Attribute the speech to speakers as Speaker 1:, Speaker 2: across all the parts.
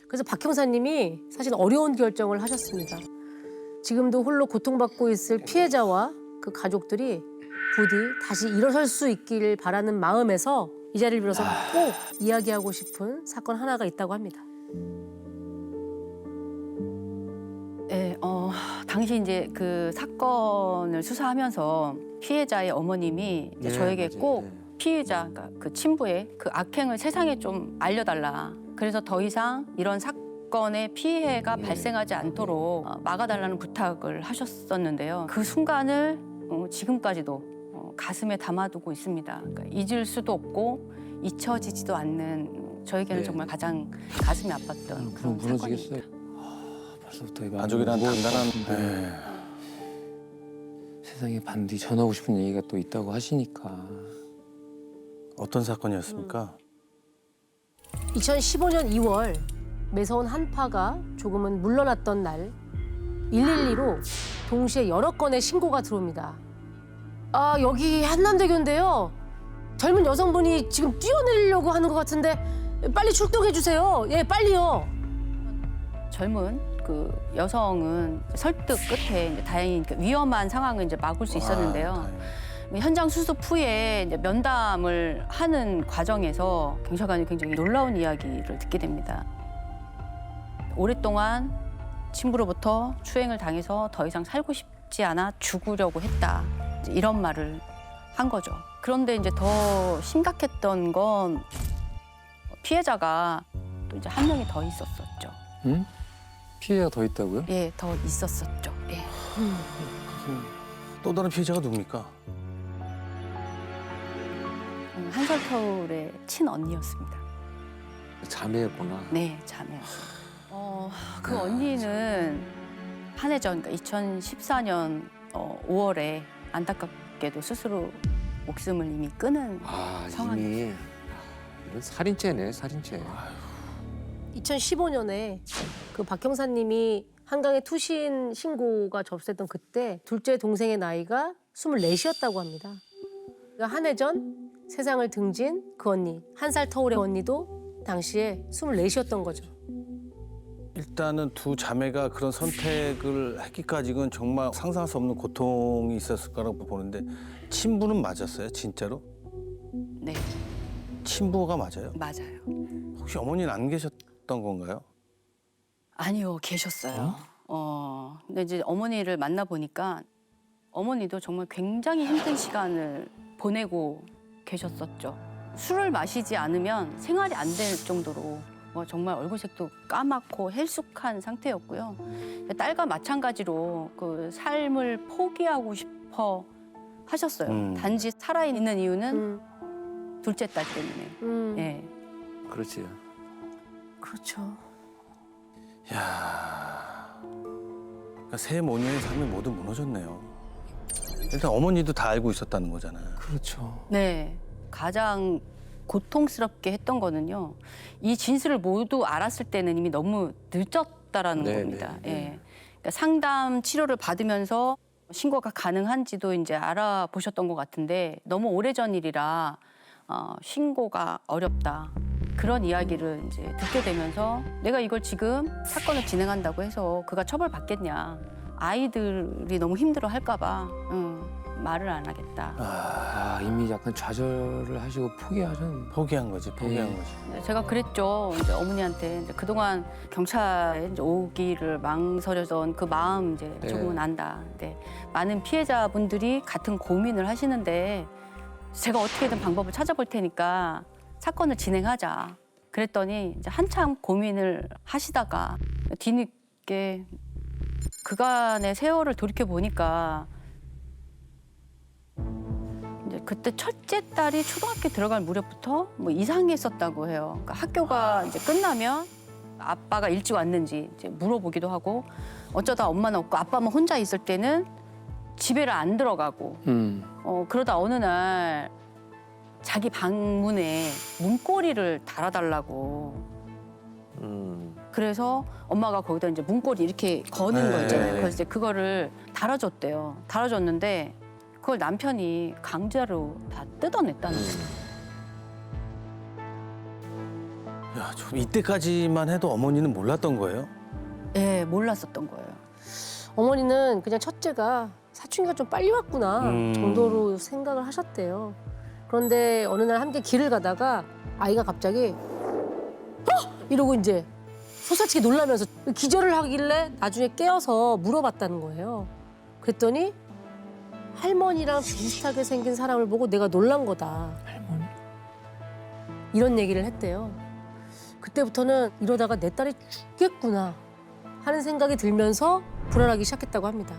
Speaker 1: 그래서 박 형사님이 사실 어려운 결정을 하셨습니다. 지금도 홀로 고통받고 있을 피해자와 그 가족들이 부디 다시 일어설 수 있기를 바라는 마음에서 이 자리를 빌어서 꼭 이야기하고 싶은 사건 하나가 있다고 합니다.
Speaker 2: 네, 당시 이제 그 사건을 수사하면서 피해자의 어머님이 이제 저에게
Speaker 3: 맞아요.
Speaker 2: 꼭
Speaker 3: 네.
Speaker 2: 피해자, 그러니까 그 친부의 그 악행을 세상에 좀 알려달라. 그래서 더 이상 이런 사건의 피해가 발생하지 않도록 막아달라는 부탁을 하셨었는데요. 그 순간을 지금까지도 가슴에 담아두고 있습니다. 그러니까 잊을 수도 없고 잊혀지지도 않는 저에게는
Speaker 3: 네.
Speaker 2: 정말 가장 가슴이 아팠던 그런
Speaker 3: 무너지겠어요.
Speaker 2: 사건입니다.
Speaker 3: 벌써부터 이
Speaker 4: 가족이란
Speaker 3: 무거울 것
Speaker 4: 단단한.
Speaker 3: 같은데 세상에 반드시 전하고 싶은 얘기가 또 있다고 하시니까.
Speaker 4: 어떤 사건이었습니까?
Speaker 1: 2015년 2월 매서운 한파가 조금은 물러났던 날 112로 동시에 여러 건의 신고가 들어옵니다. 아, 여기 한남대교인데요. 젊은 여성분이 지금 뛰어내리려고 하는 것 같은데 빨리 출동해 주세요. 예, 빨리요.
Speaker 2: 젊은 그 여성은 설득 끝에 이제 다행히 그 위험한 상황을 이제 막을 수 있었는데요. 현장 수습 후에 이제 면담을 하는 과정에서 경찰관이 굉장히 놀라운 이야기를 듣게 됩니다. 오랫동안 친부로부터 추행을 당해서 더 이상 살고 싶지 않아 죽으려고 했다. 이제 이런 말을 한 거죠. 그런데 이제 더 심각했던 건 피해자가 또 이제 한 명이 더 있었었죠.
Speaker 3: 응? 피해가 더 있다고요?
Speaker 2: 예, 더 있었었죠. 예.
Speaker 4: 또 다른 피해자가 누굽니까?
Speaker 2: 한설터울의 친언니였습니다.
Speaker 3: 자매였구나.
Speaker 2: 네, 자매였어요. 그 언니는 한 해 전, 그러니까 2014년 5월에 안타깝게도 스스로 목숨을 이미 끊은
Speaker 3: 아,
Speaker 2: 상황이었어요.
Speaker 3: 이미 이건 살인죄네, 살인죄.
Speaker 1: 2015년에 그 박 형사님이 한강에 투신 신고가 접수됐던 그때 둘째 동생의 나이가 24이었다고 합니다. 그러니까 한 해 전 세상을 등진 그 언니, 한 살 터울의 언니도 당시에 24이었던 거죠.
Speaker 4: 일단은 두 자매가 그런 선택을 했기까지는 정말 상상할 수 없는 고통이 있었을 거라고 보는데 친부는 맞았어요, 진짜로?
Speaker 2: 네,
Speaker 4: 친부가 맞아요?
Speaker 2: 맞아요.
Speaker 4: 혹시 어머니는 안 계셨던 건가요?
Speaker 2: 아니요, 계셨어요. 근데 이제 어머니를 만나보니까 어머니도 정말 굉장히 힘든 시간을 보내고 계셨었죠. 술을 마시지 않으면 생활이 안 될 정도로 정말 얼굴색도 까맣고 헬쑥한 상태였고요. 딸과 마찬가지로 그 삶을 포기하고 싶어 하셨어요. 단지 살아있는 이유는 둘째 딸 때문에. 예.
Speaker 3: 그렇지.
Speaker 1: 그렇죠.
Speaker 4: 야, 그러니까 세 모녀의 삶이 모두 무너졌네요. 일단 어머니도 다 알고 있었다는 거잖아요.
Speaker 3: 그렇죠.
Speaker 2: 네. 가장 고통스럽게 했던 거는요. 이 진술을 모두 알았을 때는 이미 너무 늦었다라는
Speaker 3: 네,
Speaker 2: 겁니다.
Speaker 3: 네,
Speaker 2: 예.
Speaker 3: 네.
Speaker 2: 그러니까 상담 치료를 받으면서 신고가 가능한지도 이제 알아보셨던 것 같은데 너무 오래전 일이라 신고가 어렵다. 그런 이야기를 이제 듣게 되면서 내가 이걸 지금 사건을 진행한다고 해서 그가 처벌받겠냐. 아이들이 너무 힘들어할까 봐 말을 안 하겠다.
Speaker 3: 아, 이미 약간 좌절을 하시고 포기하셨는데.
Speaker 4: 포기한 거지, 포기한
Speaker 3: 네.
Speaker 4: 거지.
Speaker 2: 네, 제가 그랬죠. 이제 어머니한테 이제 그동안 경찰에 이제 오기를 망설여던 그 마음 이제
Speaker 3: 네.
Speaker 2: 조금은 안다. 근데 많은 피해자분들이 같은 고민을 하시는데 제가 어떻게든 방법을 찾아볼 테니까 사건을 진행하자. 그랬더니 이제 한참 고민을 하시다가 뒤늦게 그간의 세월을 돌이켜 보니까 이제 그때 첫째 딸이 초등학교 들어갈 무렵부터 뭐 이상했었다고 해요. 그러니까 학교가 이제 끝나면 아빠가 일찍 왔는지 이제 물어보기도 하고 어쩌다 엄마는 없고 아빠만 혼자 있을 때는 집에를 안 들어가고 그러다 어느 날 자기 방문에 문고리를 달아달라고 그래서 엄마가 거기다 이제 문고리 이렇게 거는 거 있잖아요.
Speaker 4: 네.
Speaker 2: 그래서 이제 그거를 달아줬대요. 달아줬는데 그걸 남편이 강제로 다 뜯어냈다는 거예요.
Speaker 4: 야, 이때까지만 해도 어머니는 몰랐던 거예요?
Speaker 2: 예, 몰랐었던 거예요.
Speaker 1: 어머니는 그냥 첫째가 사춘기가 좀 빨리 왔구나 정도로 생각을 하셨대요. 그런데 어느 날 함께 길을 가다가 아이가 갑자기 이러고 이제 소사치게 놀라면서 기절을 하길래 나중에 깨어서 물어봤다는 거예요. 그랬더니 할머니랑 비슷하게 생긴 사람을 보고 내가 놀란 거다.
Speaker 3: 할머니?
Speaker 1: 이런 얘기를 했대요. 그때부터는 이러다가 내 딸이 죽겠구나 하는 생각이 들면서 불안하기 시작했다고 합니다.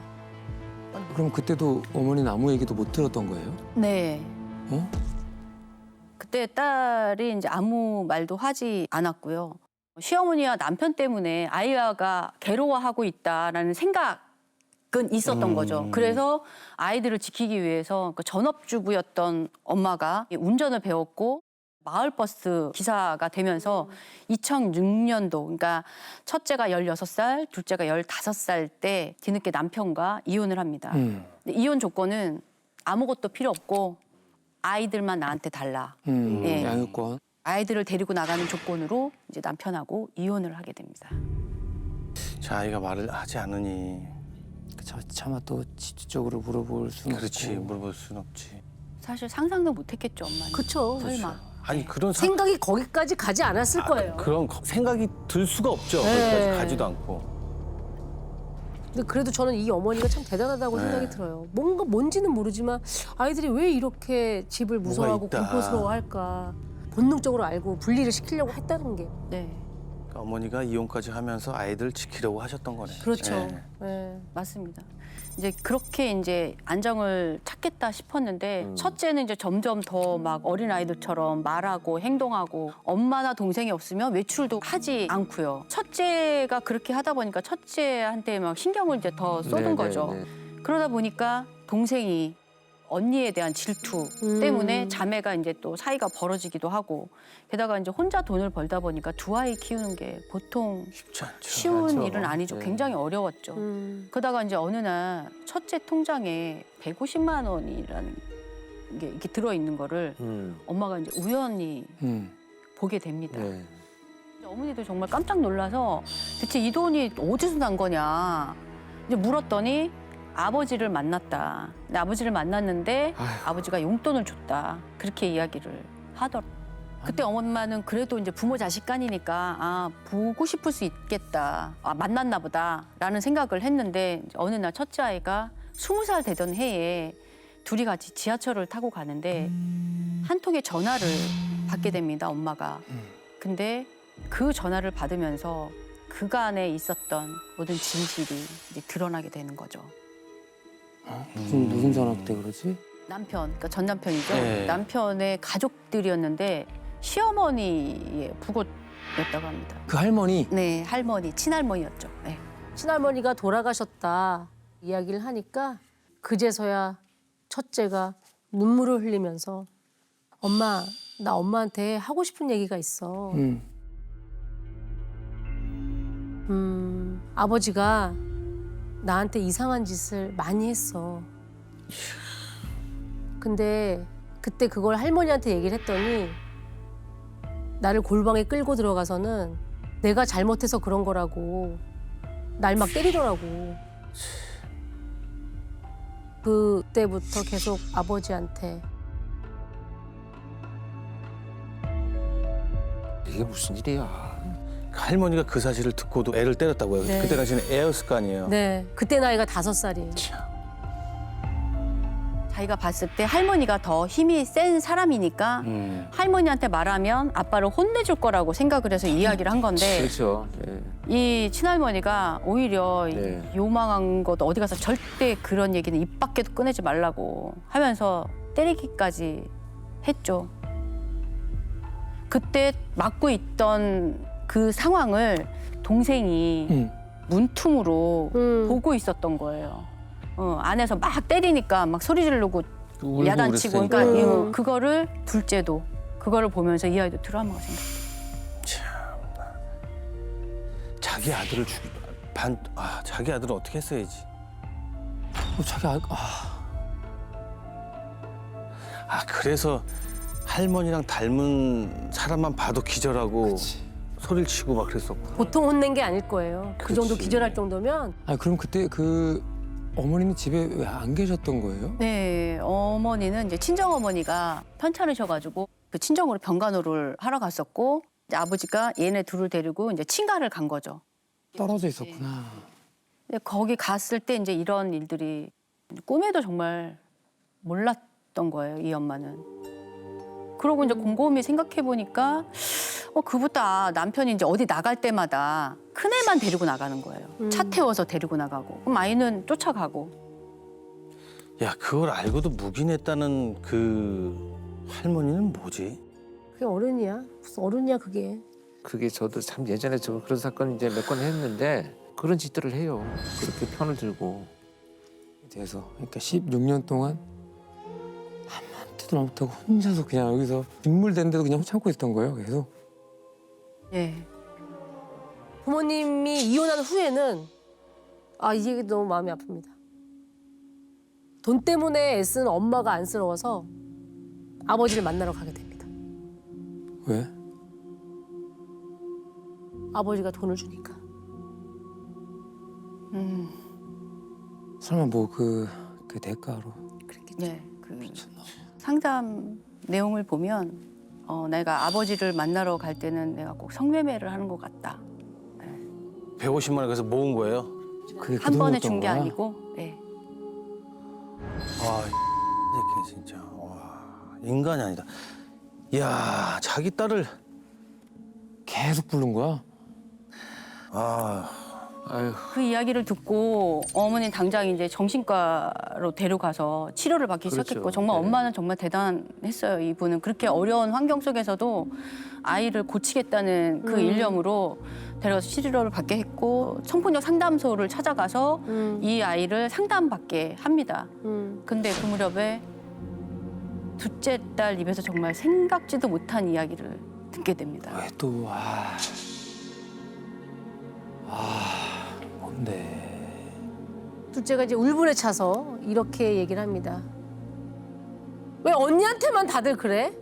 Speaker 3: 그럼 그때도 어머니는 아무 얘기도 못 들었던 거예요?
Speaker 2: 네.
Speaker 3: 어?
Speaker 2: 그때 딸이 이제 아무 말도 하지 않았고요. 시어머니와 남편 때문에 아이가 괴로워하고 있다라는 생각은 있었던 거죠. 그래서 아이들을 지키기 위해서 그 전업주부였던 엄마가 운전을 배웠고 마을버스 기사가 되면서 2006년도, 그러니까 첫째가 16살, 둘째가 15살 때 뒤늦게 남편과 이혼을 합니다. 근데 이혼 조건은 아무것도 필요 없고 아이들만 나한테 달라. 예.
Speaker 3: 양육권.
Speaker 2: 아이들을 데리고 나가는 조건으로 이제 남편하고 이혼을 하게 됩니다.
Speaker 4: 자, 아이가 말을 하지 않으니.
Speaker 3: 차마 또 직접적으로 물어볼 수는
Speaker 4: 그렇지,
Speaker 3: 없고.
Speaker 4: 물어볼 순 없지.
Speaker 2: 사실 상상도 못했겠죠, 엄마는.
Speaker 1: 그쵸.
Speaker 2: 설마.
Speaker 4: 아니 그런
Speaker 1: 생각이 거기까지 가지 않았을 거예요.
Speaker 4: 그런 생각이 들 수가 없죠.
Speaker 1: 네.
Speaker 4: 거기까지 가지도 않고.
Speaker 1: 근데 그래도 저는 이 어머니가 참 대단하다고
Speaker 4: 네.
Speaker 1: 생각이 들어요. 뭔지는 모르지만 아이들이 왜 이렇게 집을 무서워하고
Speaker 4: 있다.
Speaker 1: 공포스러워할까. 본능적으로 알고 분리를 시키려고 했다는 게.
Speaker 2: 네,
Speaker 4: 그러니까 어머니가 이혼까지 하면서 아이들 지키려고 하셨던 거네.
Speaker 1: 그렇죠.
Speaker 4: 네.
Speaker 1: 네.
Speaker 2: 맞습니다. 이제 그렇게 이제 안정을 찾겠다 싶었는데 첫째는 이제 점점 더 막 어린 아이들처럼 말하고 행동하고 엄마나 동생이 없으면 외출도 하지 않고요. 첫째가 그렇게 하다 보니까 첫째한테 막 신경을 이제 더 쏟은 거죠. 그러다 보니까 동생이 언니에 대한 질투 때문에 자매가 이제 또 사이가 벌어지기도 하고 게다가 이제 혼자 돈을 벌다 보니까 두 아이 키우는 게 보통
Speaker 4: 쉽지 않죠.
Speaker 2: 쉬운
Speaker 3: 그렇죠.
Speaker 2: 일은 아니죠.
Speaker 3: 네.
Speaker 2: 굉장히 어려웠죠. 그러다가 이제 어느 날 첫째 통장에 150만 원이라는 게 이렇게 들어있는 거를 엄마가 이제 우연히 보게 됩니다.
Speaker 3: 네.
Speaker 2: 어머니도 정말 깜짝 놀라서 대체 이 돈이 어디서 난 거냐 이제 물었더니 아버지를 만났다. 근데 아버지를 만났는데 아버지가 용돈을 줬다. 그렇게 이야기를 하더라고요. 그때 엄마는 그래도 이제 부모 자식 간이니까 아 보고 싶을 수 있겠다. 아 만났나 보다라는 생각을 했는데 이제 어느 날 첫째 아이가 20살 되던 해에 둘이 같이 지하철을 타고 가는데 한 통의 전화를 받게 됩니다. 엄마가. 근데 그 전화를 받으면서 그간에 있었던 모든 진실이 이제 드러나게 되는 거죠.
Speaker 3: 무슨 전화 때 그러지?
Speaker 2: 남편, 그러니까 전 남편이죠.
Speaker 4: 네.
Speaker 2: 남편의 가족들이었는데 시어머니의 부고였다고 합니다.
Speaker 3: 그 할머니?
Speaker 2: 네, 할머니, 친할머니였죠. 네.
Speaker 1: 친할머니가 돌아가셨다 이야기를 하니까 그제서야 첫째가 눈물을 흘리면서 엄마, 나 엄마한테 하고 싶은 얘기가 있어. 아버지가 나한테 이상한 짓을 많이 했어. 근데 그때 그걸 할머니한테 얘기를 했더니 나를 골방에 끌고 들어가서는 내가 잘못해서 그런 거라고 날 막 때리더라고. 그때부터 계속 아버지한테
Speaker 3: 이게 무슨 일이야?
Speaker 4: 할머니가 그 사실을 듣고도 애를 때렸다고요.
Speaker 1: 네.
Speaker 4: 그때 당시는 애였을 거 아니에요.
Speaker 1: 네, 그때 나이가 5살이에요.
Speaker 2: 자기가 봤을 때 할머니가 더 힘이 센 사람이니까 할머니한테 말하면 아빠를 혼내줄 거라고 생각을 해서 이야기를 한 건데
Speaker 3: 그렇죠. 네.
Speaker 2: 이 친할머니가 오히려
Speaker 3: 네.
Speaker 2: 요망한 것 어디 가서 절대 그런 얘기는 입 밖에도 꺼내지 말라고 하면서 때리기까지 했죠. 그때 맞고 있던 그 상황을 동생이 문틈으로 보고 있었던 거예요. 안에서 막 때리니까 막 소리 지르고
Speaker 3: 울고
Speaker 2: 야단치고
Speaker 3: 그랬으니까.
Speaker 2: 그러니까 그거를 둘째도 그거를 보면서 이 아이도 트라우마가 생겼어요.
Speaker 4: 자기 아들을 자기 아들은 어떻게 했어야지.
Speaker 3: 자기
Speaker 4: 그래서 할머니랑 닮은 사람만 봐도 기절하고 소리를 치고 막 그랬었고.
Speaker 1: 보통 혼낸 게 아닐 거예요. 그 정도
Speaker 4: 그치.
Speaker 1: 기절할 정도면.
Speaker 3: 아 그럼 그때 그 어머니는 집에 왜 안 계셨던 거예요?
Speaker 2: 네, 어머니는 이제 친정 어머니가 편찮으셔가지고 그 친정으로 병간호를 하러 갔었고 이제 아버지가 얘네 둘을 데리고 이제 친가를 간 거죠.
Speaker 3: 떨어져 있었구나.
Speaker 2: 근데 거기 갔을 때 이제 이런 일들이 꿈에도 정말 몰랐던 거예요, 이 엄마는. 그러고 이제 곰곰이 생각해 보니까 그보다 남편이 이제 어디 나갈 때마다 큰애만 데리고 나가는 거예요. 차 태워서 데리고 나가고 그럼 아이는 쫓아가고.
Speaker 4: 야, 그걸 알고도 묵인했다는 그 할머니는 뭐지?
Speaker 1: 그게 어른이야. 무슨 어른이야 그게.
Speaker 3: 그게 저도 참 예전에 저 그런 사건 이제 몇 건 했는데 그런 짓들을 해요. 그렇게 편을 들고. 돼서 그러니까 16년 동안 한마디도 못하고 혼자서 그냥 여기서 빗물댄데도 그냥 참고 있던 거예요. 계속.
Speaker 2: 예.
Speaker 1: 부모님이 이혼한 후에는 이 얘기 너무 마음이 아픕니다. 돈 때문에 애쓰는 엄마가 안쓰러워서 아버지를 만나러 가게 됩니다.
Speaker 3: 왜?
Speaker 1: 아버지가 돈을 주니까.
Speaker 3: 설마 뭐 그 대가로.
Speaker 2: 네, 그 상담 내용을 보면 내가 아버지를 만나러 갈 때는 내가 꼭 성매매를 하는 것 같다.
Speaker 4: 150만 원 그래서 모은 거예요?
Speaker 3: 그게
Speaker 2: 한 번에
Speaker 3: 돈이었던
Speaker 2: 준 게
Speaker 3: 거야?
Speaker 2: 아니고. 네.
Speaker 4: 와, 이 새끼 진짜. 와, 인간이 아니다. 야, 자기 딸을.
Speaker 3: 계속 부른 거야?
Speaker 4: 아,
Speaker 3: 아유.
Speaker 2: 그 이야기를 듣고 어머니는 당장 이제 정신과로 데려가서 치료를 받기
Speaker 3: 그렇죠.
Speaker 2: 시작했고 정말
Speaker 3: 네.
Speaker 2: 엄마는 정말 대단했어요. 이분은 그렇게 어려운 환경 속에서도 아이를 고치겠다는 그 일념으로 데려가서 치료를 받게 했고 청소년 상담소를 찾아가서 이 아이를 상담받게 합니다. 근데 그 무렵에 둘째 딸 입에서 정말 생각지도 못한 이야기를 듣게 됩니다.
Speaker 3: 왜 또 뭔데?
Speaker 1: 둘째가 이제 울분에 차서 이렇게 얘기를 합니다. 왜 언니한테만 다들 그래?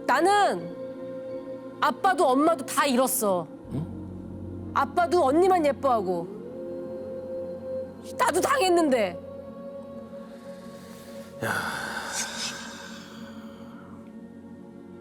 Speaker 1: 나는 아빠도 엄마도 다 잃었어. 아빠도 언니만 예뻐하고 나도 당했는데.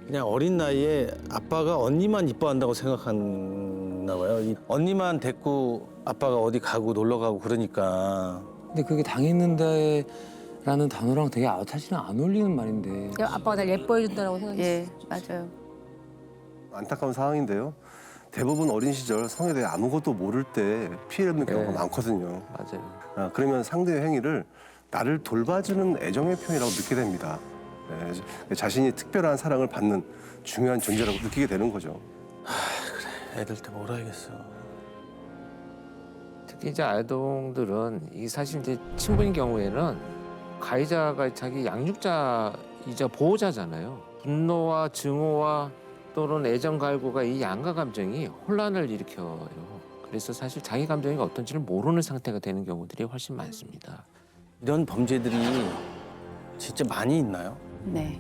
Speaker 4: 그냥 어린 나이에 아빠가 언니만 이뻐한다고 생각했나 봐요. 이 언니만 데리고 아빠가 어디 가고 놀러 가고 그러니까.
Speaker 3: 근데 그게 당했는데라는 단어랑 되게 사실은 안 어울리는 말인데.
Speaker 1: 야, 아빠가 날 예뻐해준다라고 생각했어.
Speaker 2: 예, 맞아요.
Speaker 5: 안타까운 상황인데요. 대부분 어린 시절 성에 대해 아무것도 모를 때 피해를 입는 경우가
Speaker 3: 네.
Speaker 5: 많거든요.
Speaker 3: 맞아요.
Speaker 5: 그러면 상대의 행위를 나를 돌봐주는 애정의 표현이라고 느끼게 됩니다. 자신이 특별한 사랑을 받는 중요한 존재라고 느끼게 되는 거죠.
Speaker 4: 애들 때 뭘 알겠어.
Speaker 3: 특히 이제 아동들은 이게 사실 이제 친부인 경우에는 가해자가 자기 양육자이자 보호자잖아요. 분노와 증오와 또는 애정 갈구가 이 양가 감정이 혼란을 일으켜요. 그래서 사실 자기 감정이 어떤지를 모르는 상태가 되는 경우들이 훨씬 많습니다.
Speaker 4: 이런 범죄들이 진짜 많이 있나요?
Speaker 2: 네.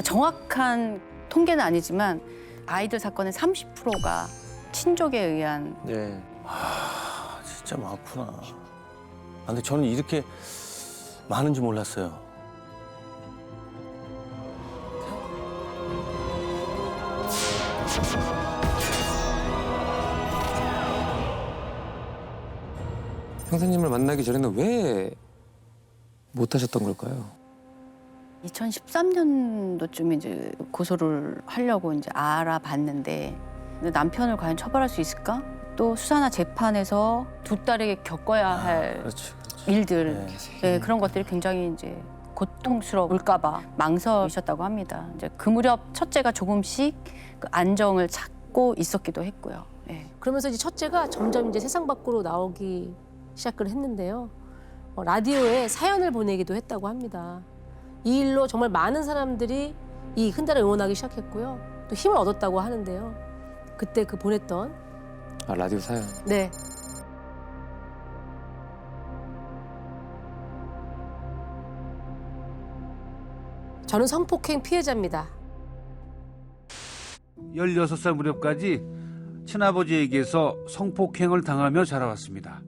Speaker 2: 정확한 통계는 아니지만 아이들 사건의 30%가 친족에 의한
Speaker 3: 네.
Speaker 4: 진짜 많구나. 근데 저는 이렇게 많은지 몰랐어요.
Speaker 3: 형사님을 만나기 전에는 왜 못하셨던 걸까요?
Speaker 2: 2013년도쯤에 이제 고소를 하려고 이제 알아봤는데 근데 남편을 과연 처벌할 수 있을까? 또 수사나 재판에서 두 딸에게 겪어야 할
Speaker 4: 그렇지.
Speaker 2: 일들
Speaker 4: 네.
Speaker 2: 네, 그런 것들이 굉장히 이제 고통스러울까봐 망설이셨다고 합니다. 이제 그 무렵 첫째가 조금씩 그 안정을 찾고 있었기도 했고요. 네.
Speaker 1: 그러면서 이제 첫째가 점점 이제 세상 밖으로 나오기 시작을 했는데요. 라디오에 사연을 보내기도 했다고 합니다. 이 일로 정말 많은 사람들이 이 흔달을 응원하기 시작했고요. 또 힘을 얻었다고 하는데요. 그때 그 보냈던
Speaker 3: 라디오 사연.
Speaker 1: 네. 저는 성폭행 피해자입니다.
Speaker 6: 16살 무렵까지 친아버지에게서 성폭행을 당하며 자라왔습니다.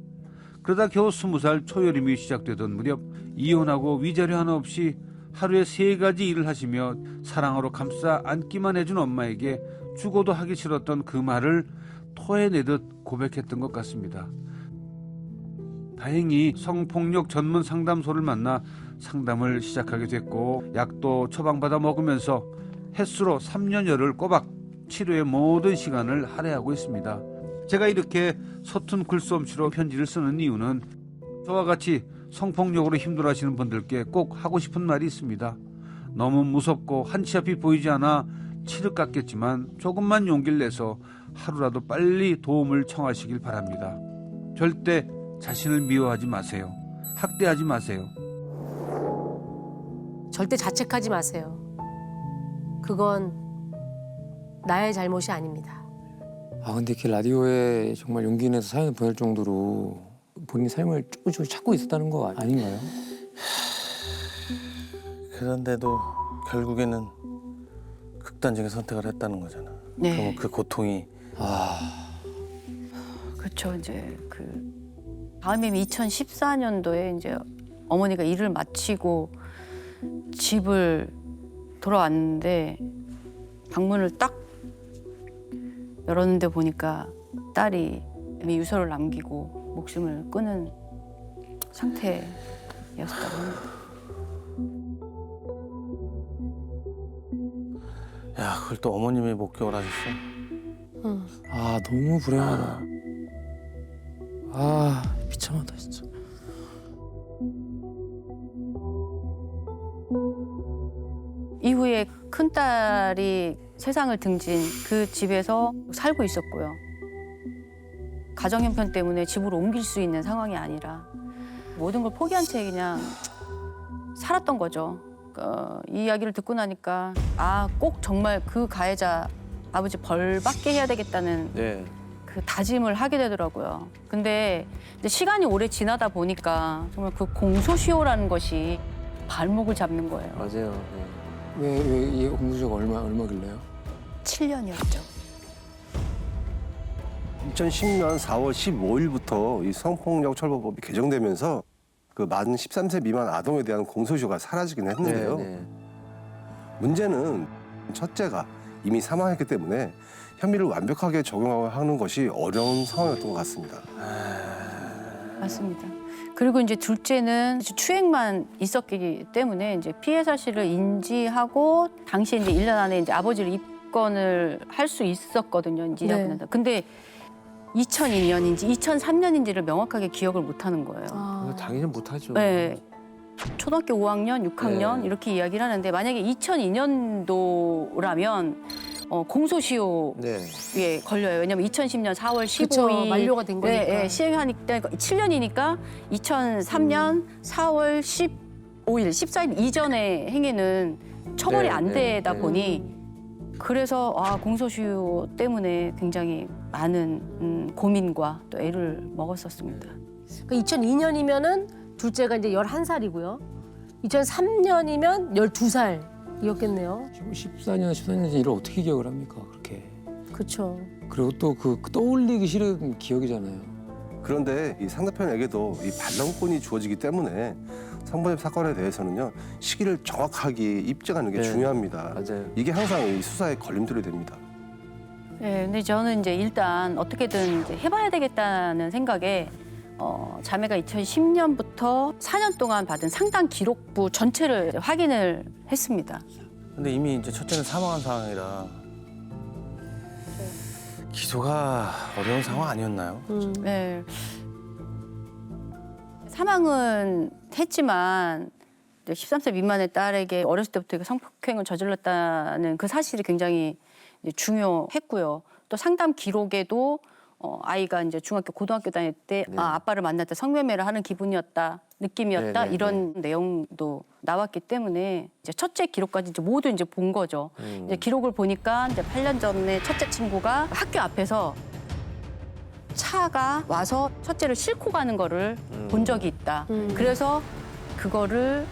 Speaker 6: 그러다 겨우 20살 초여름이 시작되던 무렵 이혼하고 위자료 하나 없이 하루에 3가지 일을 하시며 사랑으로 감싸 안기만 해준 엄마에게 죽어도 하기 싫었던 그 말을 토해내듯 고백했던 것 같습니다. 다행히 성폭력 전문 상담소를 만나 상담을 시작하게 됐고 약도 처방받아 먹으면서 횟수로 3년여를 꼬박 치료의 모든 시간을 할애하고 있습니다. 제가 이렇게 서툰 글솜씨로 편지를 쓰는 이유는 저와 같이 성폭력으로 힘들어하시는 분들께 꼭 하고 싶은 말이 있습니다. 너무 무섭고 한치 앞이 보이지 않아 칠흑 같겠지만 조금만 용기를 내서 하루라도 빨리 도움을 청하시길 바랍니다. 절대 자신을 미워하지 마세요. 학대하지 마세요.
Speaker 1: 절대 자책하지 마세요. 그건 나의 잘못이 아닙니다.
Speaker 7: 아 근데 이렇게 라디오에 정말 용기 내서 사연을 보낼 정도로 본인 삶을 조금씩 찾고 있었다는 거 아닌가요?
Speaker 4: 그런데도 결국에는 극단적인 선택을 했다는 거잖아.
Speaker 2: 네.
Speaker 4: 그럼 그 고통이
Speaker 2: 그렇죠. 이제 그 다음에 2014년도에 이제 어머니가 일을 마치고 집을 돌아왔는데 방문을 딱 열었는데 보니까 딸이 이미 유서를 남기고 목숨을 끊은 상태였다고 합니다.
Speaker 4: 야 그걸 또 어머님이 목격을 하셨어?
Speaker 7: 아 너무 불행하다. 아 비참하다 진짜.
Speaker 2: 이후에 큰딸이 세상을 등진 그 집에서 살고 있었고요. 가정 형편 때문에 집으로 옮길 수 있는 상황이 아니라 모든 걸 포기한 채 그냥 살았던 거죠. 이 이야기를 듣고 나니까 아, 꼭 정말 그 가해자 아버지 벌 받게 해야 되겠다는
Speaker 3: 네.
Speaker 2: 그 다짐을 하게 되더라고요. 근데 이제 시간이 오래 지나다 보니까 정말 그 공소시효라는 것이 발목을 잡는 거예요.
Speaker 3: 맞아요. 네.
Speaker 7: 왜이 공소시효가 얼마길래요?
Speaker 2: 7년이었죠.
Speaker 5: 2010년 4월 15일부터 이 성폭력 처벌법이 개정되면서 그 만 13세 미만 아동에 대한 공소시효가 사라지긴 했는데요.
Speaker 3: 네, 네.
Speaker 5: 문제는 첫째가 이미 사망했기 때문에 혐의를 완벽하게 적용하는 것이 어려운 상황이었던 것 같습니다.
Speaker 2: 맞습니다. 그리고 이제 둘째는 추행만 있었기 때문에 이제 피해 사실을 인지하고 당시에 이제 1년 안에 이제 아버지를 입건을 할 수 있었거든요. 이제
Speaker 1: 네.
Speaker 2: 근데 2002년인지 2003년인지를 명확하게 기억을 못 하는 거예요.
Speaker 1: 아,
Speaker 3: 당연히 못하죠.
Speaker 2: 네. 초등학교 5학년, 6학년
Speaker 3: 네.
Speaker 2: 이렇게 이야기를 하는데 만약에 2002년도라면 공소시효
Speaker 3: 네.
Speaker 2: 에 걸려요. 왜냐면 2010년 4월
Speaker 1: 그쵸,
Speaker 2: 15일
Speaker 1: 만료가 된 거니까.
Speaker 2: 네, 시행하니까 7년이니까 2003년 4월 15일, 14일 이전의 행위는 처벌이
Speaker 3: 네,
Speaker 2: 안
Speaker 3: 네,
Speaker 2: 되다
Speaker 3: 네.
Speaker 2: 보니 그래서 공소시효 때문에 굉장히 많은 고민과 또 애를 먹었었습니다.
Speaker 1: 그러니까 2002년이면은 둘째가 이제 11살이고요. 2003년이면 12살이었겠네요.
Speaker 7: 14년, 14년 일을 어떻게 기억을 합니까 그렇게.
Speaker 1: 그렇죠.
Speaker 7: 그리고 또 그 떠올리기 싫은 기억이잖아요.
Speaker 5: 그런데 이 상대편에게도 이 반론권이 주어지기 때문에 성범죄 사건에 대해서는요 시기를 정확하게 입증하는 게
Speaker 3: 네.
Speaker 5: 중요합니다.
Speaker 3: 맞아요.
Speaker 5: 이게 항상 이 수사의 걸림돌이 됩니다.
Speaker 2: 네, 근데 저는 이제 일단 어떻게든 이제 해봐야 되겠다는 생각에 자매가 2010년부터 4년 동안 받은 상담 기록부 전체를 이제 확인을 했습니다.
Speaker 4: 근데 이미 이제 첫째는 사망한 상황이라 기소가 어려운 상황 아니었나요?
Speaker 2: 네. 사망은 했지만 이제 13세 미만의 딸에게 어렸을 때부터 성폭행을 저질렀다는 그 사실이 굉장히 이제 중요했고요. 또 상담 기록에도 아이가 이제 중학교, 고등학교 다닐 때
Speaker 3: 네.
Speaker 2: 아빠를 만날 때 성매매를 하는 기분이었다, 느낌이었다
Speaker 3: 네, 네,
Speaker 2: 이런 내용도 나왔기 때문에 이제 첫째 기록까지 이제 모두 이제 본 거죠. 이제 기록을 보니까 이제 8년 전에 첫째 친구가 학교 앞에서 차가 와서 첫째를 싣고 가는 거를 본 적이 있다. 그래서 그거를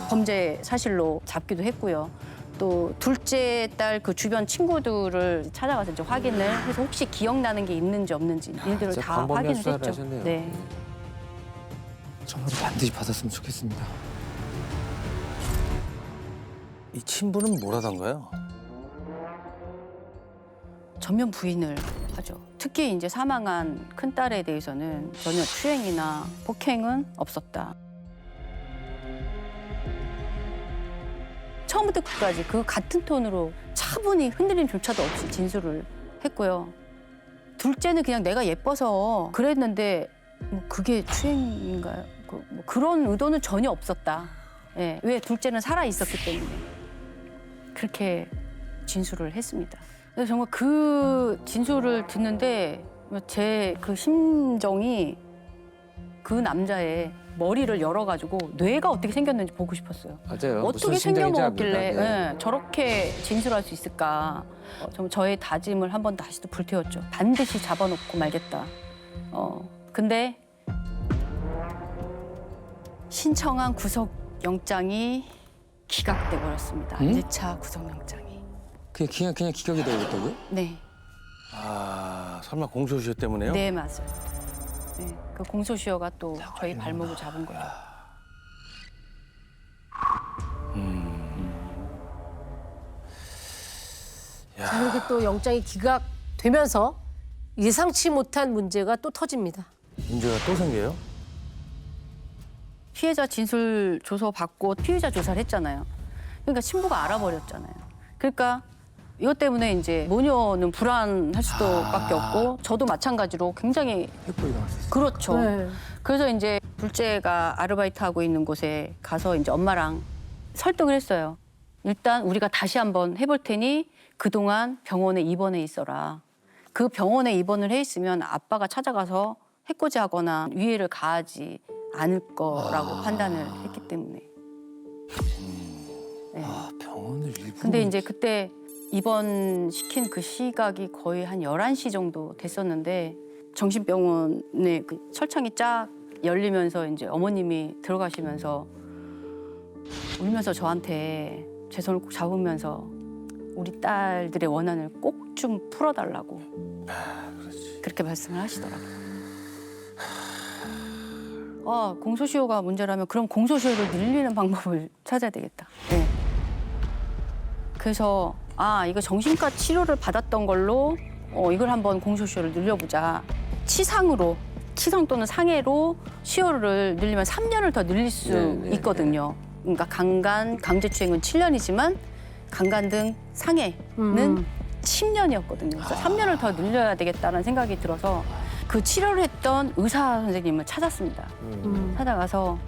Speaker 2: 범죄 사실로 잡기도 했고요. 또 둘째 딸 그 주변 친구들을 찾아가서 이제 확인을 해서 혹시 기억나는 게 있는지 없는지 일들을
Speaker 3: 진짜
Speaker 2: 다
Speaker 3: 광범위한
Speaker 2: 확인을
Speaker 3: 수사를
Speaker 2: 했죠.
Speaker 3: 하셨네요.
Speaker 2: 네.
Speaker 7: 처벌을 반드시 받았으면 좋겠습니다.
Speaker 4: 이 친부는 뭘 하던가요?
Speaker 2: 전면 부인을 하죠. 특히 이제 사망한 큰 딸에 대해서는 전혀 추행이나 폭행은 없었다. 처음부터 끝까지 그 같은 톤으로 차분히 흔들림조차도 없이 진술을 했고요. 둘째는 그냥 내가 예뻐서 그랬는데 뭐 그게 추행인가요? 뭐 그런 의도는 전혀 없었다. 예, 왜 둘째는 살아 있었기 때문에 그렇게 진술을 했습니다. 그래서 정말 그 진술을 듣는데 제 그 심정이 그 남자의 머리를 열어가지고 뇌가 어떻게 생겼는지 보고 싶었어요.
Speaker 3: 맞아요.
Speaker 2: 어떻게
Speaker 3: 무슨 심정인지
Speaker 2: 생겨먹었길래
Speaker 3: 압니다. 네.
Speaker 2: 저렇게 진술할 수 있을까. 저의 다짐을 한 번 다시 또 불태웠죠. 반드시 잡아놓고 말겠다. 근데 신청한 구속영장이 기각돼 버렸습니다.
Speaker 7: 응?
Speaker 2: 1차 구속영장이.
Speaker 7: 그냥 기각이 되겠다고요?
Speaker 2: 네.
Speaker 4: 아, 설마 공소시효 때문에요?
Speaker 2: 네, 맞아요. 네, 그 공소시효가 또 저희 발목을 잡은 거예요.
Speaker 1: 자, 이렇게 또 영장이 기각되면서 예상치 못한 문제가 또 터집니다.
Speaker 4: 문제가 또 생겨요?
Speaker 2: 피해자 진술 조서 받고 피의자 조사를 했잖아요. 그러니까 신부가 알아버렸잖아요. 그러니까 이것 때문에 이제 모녀는 불안할 수도밖에 없고 저도 마찬가지로 굉장히
Speaker 7: 획벌이 당할 수 있어요.
Speaker 2: 그렇죠.
Speaker 1: 네.
Speaker 2: 그래서 이제 둘째가 아르바이트하고 있는 곳에 가서 이제 엄마랑 설득을 했어요. 일단 우리가 다시 한번 해볼 테니 그동안 병원에 입원해 있어라. 그 병원에 입원을 해 있으면 아빠가 찾아가서 해코지하거나 위해를 가하지 않을 거라고 판단을 했기 때문에. 네.
Speaker 7: 아, 병원을 일부러.
Speaker 2: 근데 이제 그때 입원시킨 그 시각이 거의 한 11시 정도 됐었는데 정신병원에 그 철창이 쫙 열리면서 이제 어머님이 들어가시면서 울면서 저한테 제 손을 꼭 잡으면서 우리 딸들의 원한을 꼭 좀 풀어달라고 그렇게 말씀을 하시더라고요. 공소시효가 문제라면 그럼 공소시효를 늘리는 방법을 찾아야 되겠다. 네. 그래서 이거 정신과 치료를 받았던 걸로 이걸 한번 공소시효를 늘려보자. 치상 또는 상해로 시효를 늘리면 3년을 더 늘릴 수
Speaker 3: 네.
Speaker 2: 있거든요. 그러니까 강간, 강제추행은 7년이지만 강간 등 상해는 10년이었거든요. 그래서 3년을 더 늘려야 되겠다는 생각이 들어서 그 치료를 했던 의사 선생님을 찾았습니다. 찾아가서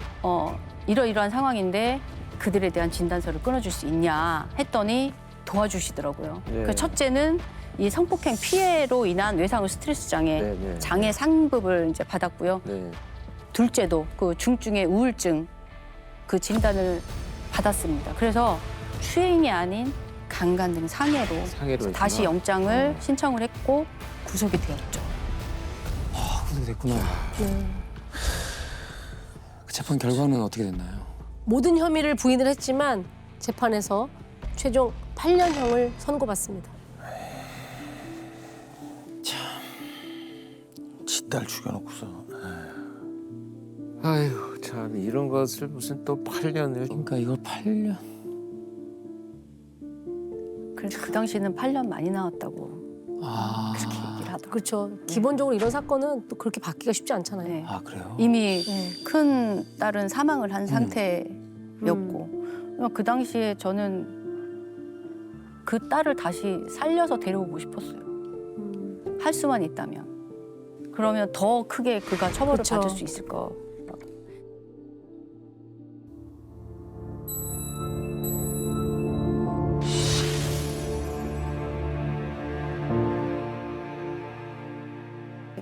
Speaker 2: 이러이러한 상황인데 그들에 대한 진단서를 끊어줄 수 있냐 했더니 도와주시더라고요.
Speaker 3: 네.
Speaker 2: 그 첫째는 이 성폭행 피해로 인한 외상후 스트레스 장애,
Speaker 3: 네, 네.
Speaker 2: 장애 상급을 이제 받았고요.
Speaker 3: 네.
Speaker 2: 둘째도 그 중증의 우울증 그 진단을 받았습니다. 그래서 추행이 아닌 강간 등 상해로
Speaker 3: 상해로
Speaker 2: 다시
Speaker 3: 했구나.
Speaker 2: 영장을 신청을 했고 구속이 되었죠.
Speaker 7: 그렇게 됐구나. 그 재판 결과는 어떻게 됐나요?
Speaker 1: 모든 혐의를 부인을 했지만 재판에서 최종 8년형을 선고받습니다.
Speaker 4: 지 딸 죽여놓고서.
Speaker 3: 아휴 참 이런 것을 무슨 또 8년을
Speaker 7: 그러니까 이걸 8년.
Speaker 2: 그래서 그 당시에는 8년 많이 나왔다고
Speaker 7: 아.
Speaker 2: 그렇게 얘기를 하더라고요.
Speaker 1: 그렇죠. 기본적으로 이런 사건은 또 그렇게 받기가 쉽지 않잖아요.
Speaker 2: 네.
Speaker 7: 아, 그래요?
Speaker 2: 이미
Speaker 1: 네.
Speaker 2: 큰 딸은 사망을 한 상태였고 그 당시에 저는 그 딸을 다시 살려서 데려오고 싶었어요. 할 수만 있다면. 그러면 더 크게 그가 처벌을
Speaker 1: 그쵸.
Speaker 2: 받을 수 있을 거.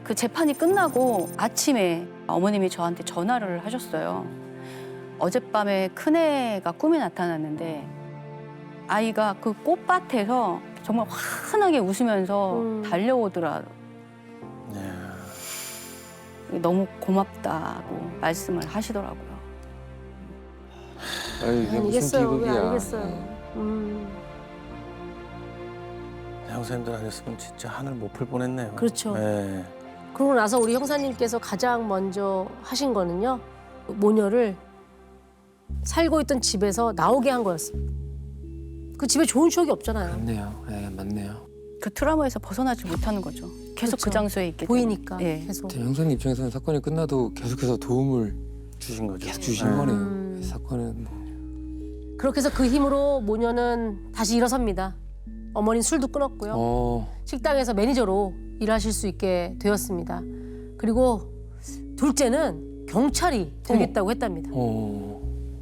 Speaker 2: 그 재판이 끝나고 아침에 어머님이 저한테 전화를 하셨어요. 어젯밤에 큰애가 꿈에 나타났는데 아이가 그 꽃밭에서 정말 환하게 웃으면서 달려오더라. 너무 고맙다고 말씀을 하시더라고요.
Speaker 3: 아유, 이게 무슨
Speaker 1: 아니겠어요. 왜
Speaker 3: 비극이야.
Speaker 1: 아니겠어요.
Speaker 4: 형사님들 아니었으면 진짜 하늘 못 풀 뻔했네요.
Speaker 1: 그렇죠.
Speaker 4: 네.
Speaker 1: 그러고 나서 우리 형사님께서 가장 먼저 하신 거는요. 모녀를 살고 있던 집에서 나오게 한 거였습니다. 그 집에 좋은 추억이 없잖아요.
Speaker 7: 맞네요. 네, 맞네요.
Speaker 2: 그 트라우마에서 벗어나지 못하는 거죠. 계속
Speaker 1: 그렇죠.
Speaker 2: 그 장소에 있게
Speaker 1: 보이니까
Speaker 2: 되면. 예.
Speaker 1: 계속.
Speaker 7: 형사님 입장에서는 사건이 끝나도 계속해서 도움을
Speaker 4: 주신 거죠.
Speaker 7: 계속 주신
Speaker 4: 네.
Speaker 7: 거네요. 사건은 뭐.
Speaker 1: 그렇게 해서 그 힘으로 모녀는 다시 일어섭니다. 어머니는 술도 끊었고요. 식당에서 매니저로 일하실 수 있게 되었습니다. 그리고 둘째는 경찰이 되겠다고 했답니다.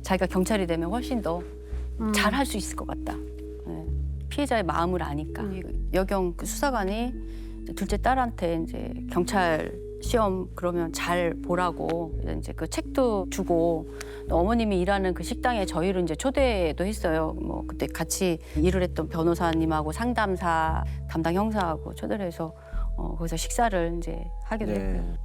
Speaker 2: 자기가 경찰이 되면 훨씬 더 잘할 수 있을 것 같다. 예. 피해자의 마음을 아니까. 여경 그 수사관이 둘째 딸한테 이제 경찰 시험 그러면 잘 보라고 이제 그 책도 주고 또 어머님이 일하는 그 식당에 저희를 이제 초대도 했어요. 뭐 그때 같이 일을 했던 변호사님하고 상담사 담당 형사하고 초대를 해서 거기서 식사를 이제 하기도 했고요.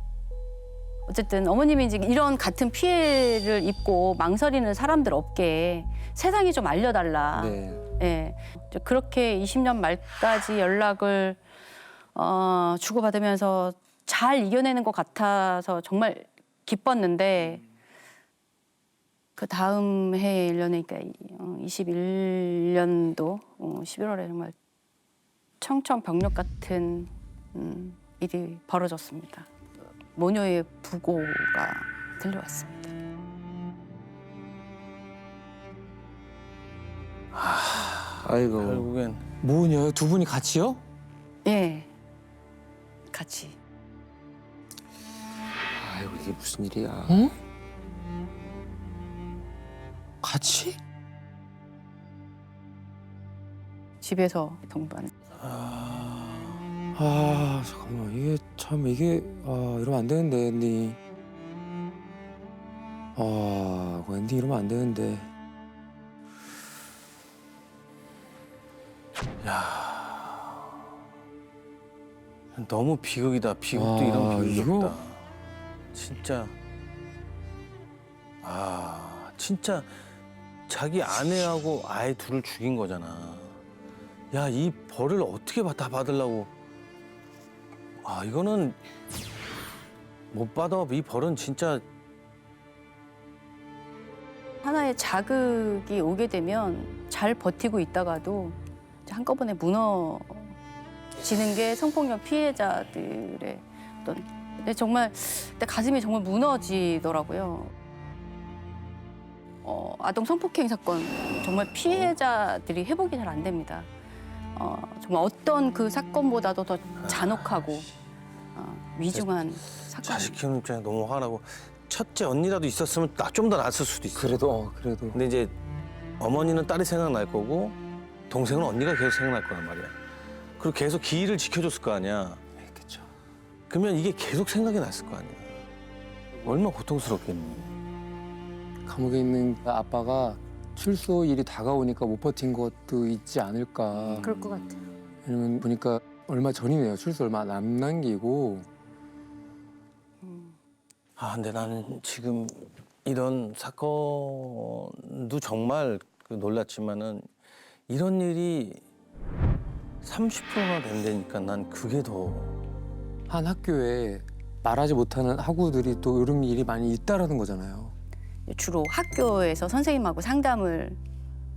Speaker 2: 어쨌든 어머님이 이제 이런 같은 피해를 입고 망설이는 사람들 없게 세상에 좀 알려달라.
Speaker 3: 네.
Speaker 2: 예. 이제 그렇게 20년 말까지 연락을 주고받으면서 잘 이겨내는 것 같아서 정말 기뻤는데 그 다음 해 1년에 그러니까 21년도 11월에 정말 청천벽력 같은 일이 벌어졌습니다. 모녀의 부고가 들려왔습니다.
Speaker 3: 아이고.
Speaker 4: 결국엔
Speaker 7: 뭐냐? 두 분이 같이요?
Speaker 2: 예, 같이.
Speaker 3: 아이고, 이게 무슨 일이야.
Speaker 7: 응? 같이?
Speaker 2: 집에서 동반.
Speaker 7: 잠깐만 이게 참 이러면 안 되는데 엔딩. 그 엔딩 이러면 안 되는데.
Speaker 4: 너무 비극이다. 비극도 이런 비극이
Speaker 7: 이거?
Speaker 4: 없다. 진짜. 진짜 자기 아내하고 아이 둘을 죽인 거잖아. 야, 이 벌을 어떻게 다 받으려고. 이거는 못 받아. 이 벌은 진짜.
Speaker 2: 하나의 자극이 오게 되면 잘 버티고 있다가도 이제 한꺼번에 무너지는 게 성폭력 피해자들의 어떤 근데 정말 그때 가슴이 정말 무너지더라고요. 아동 성폭행 사건 정말 피해자들이 회복이 잘 안 됩니다. 정말 어떤 그 사건보다도 더 잔혹하고 위중한 사건.
Speaker 4: 자식 키우는 입장에 너무 화나고. 첫째 언니라도 있었으면 좀 더 나았을 수도 있어.
Speaker 7: 그래도.
Speaker 4: 근데 이제 어머니는 딸이 생각날 거고 동생은 언니가 계속 생각날 거란 말이야. 그리고 계속 기일을 지켜줬을 거 아니야.
Speaker 7: 그렇죠.
Speaker 4: 그러면 이게 계속 생각이 났을 거 아니야. 얼마나 고통스럽겠니.
Speaker 7: 감옥에 있는 아빠가 출소 일이 다가오니까 못 버틴 것도 있지 않을까.
Speaker 1: 그럴 것 같아요.
Speaker 7: 왜냐면 보니까 얼마 전이네요. 출소 얼마 안 남기고.
Speaker 4: 근데 나는 지금 이런 사건도 정말 놀랐지만은 이런 일이 30%나 된다니까 난 그게 더.
Speaker 7: 한 학교에 말하지 못하는 학우들이 또 이런 일이 많이 있다라는 거잖아요.
Speaker 2: 주로 학교에서 선생님하고 상담을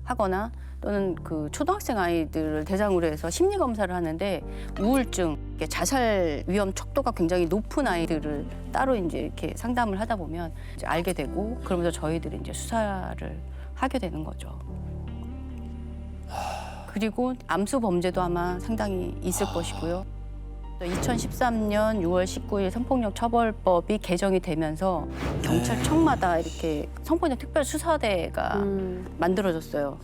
Speaker 2: 하거나 또는 그 초등학생 아이들을 대상으로 해서 심리 검사를 하는데 우울증, 자살 위험 척도가 굉장히 높은 아이들을 따로 이제 이렇게 상담을 하다 보면 이제 알게 되고 그러면서 저희들이 이제 수사를 하게 되는 거죠. 그리고 암수 범죄도 아마 상당히 있을 것이고요. 2013년 6월 19일 성폭력 처벌법이 개정이 되면서 경찰청마다 이렇게 성폭력 특별수사대가 만들어졌어요.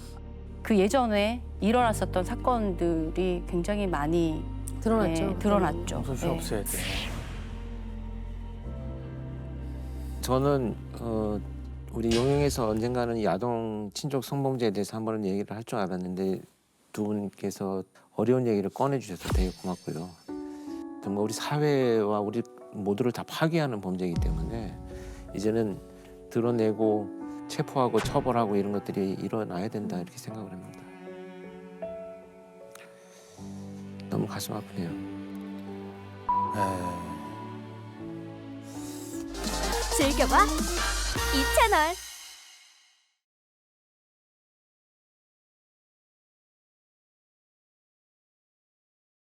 Speaker 2: 그 예전에 일어났었던 사건들이 굉장히 많이
Speaker 1: 드러났죠.
Speaker 2: 드러났죠.
Speaker 4: 소시
Speaker 2: 네.
Speaker 4: 없애야 돼.
Speaker 3: 저는 우리 용영에서 언젠가는 이 아동 친족 성범죄에 대해서 한 번은 얘기를 할 줄 알았는데 두 분께서 어려운 얘기를 꺼내주셔서 되게 고맙고요. 정말 우리 사회와 우리 모두를 다 파괴하는 범죄이기 때문에 이제는 드러내고 체포하고 처벌하고 이런 것들이 일어나야 된다 이렇게 생각을 합니다. 너무 가슴 아프네요.
Speaker 4: 에.
Speaker 8: 즐겨봐 이 채널.